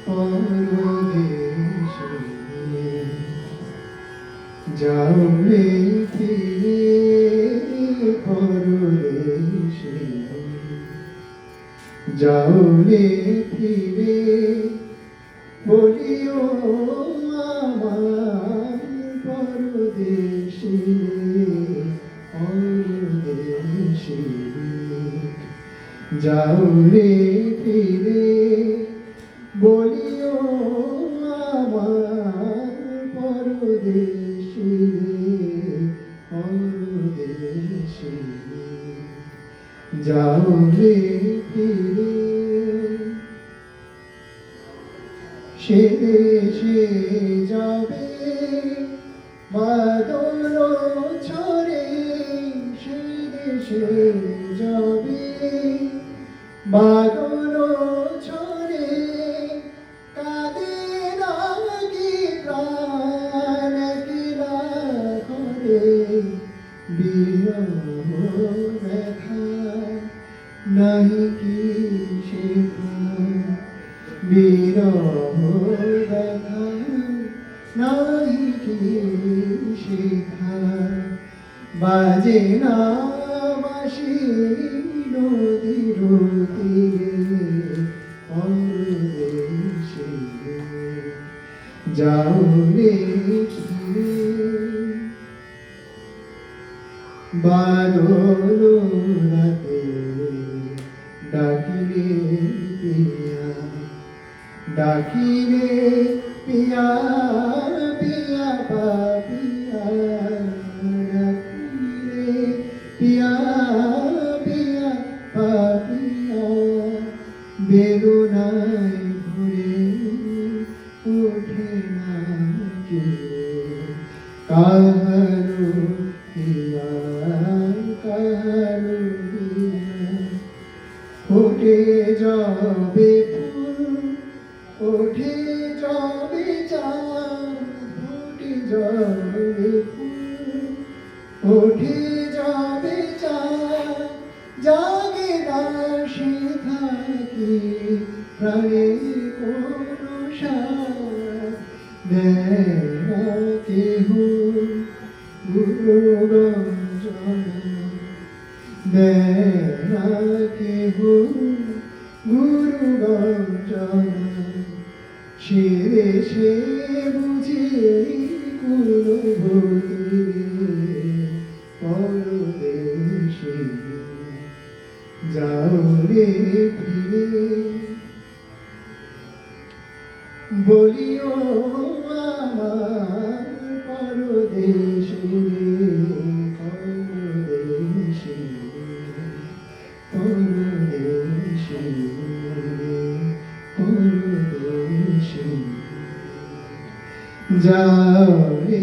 পরদেশে যাও রে ফিরে পরদেশে যাও রে ফিরে বলিও আমার পরদেশে পরদেশে যাও রে ফিরে বলিও আমার পরদেশে পরদেশে যাও রে ফিরে সে দেশে যাবে বাদল ঝরে সে দেশে যাবে বাদল ঝরে কাঁদে নাকি প্রাণ কিলা করে বিরহ ব্যথা নাহি কি শেখা বিরহ ব্যথা নাহি কি শেখা বাজে না বাঁশি নদীর তীরে পরদেশে যাও রে ফিরে বাদল রাতে ডাকিরে পিয়া ডাকিরে পিয়া পিয়া পাপিয়া ডাকিরে পিয়া পিয়া পাপিয়া বেদনায় ভরে ওঠে না কে কাহারো হিয়া কাহারো হিয়া ফুটে যাবে ফুল ওঠে যাবে চাঁদ ফুটে যাবে ফুল ওঠে যাবে চাঁদ জাগে না সে থাকি প্রাণের কোনো সাথ দেয় না কেহ গুরু গঞ্জনা দেয় না কেহ গুরু গঞ্জনা সে দেশে বুঝি কুলবতী পরদেশে যাও রে ফিরে বলিও আমার পরদেশে পরদেশে পরদেশে পরদেশে যাও রে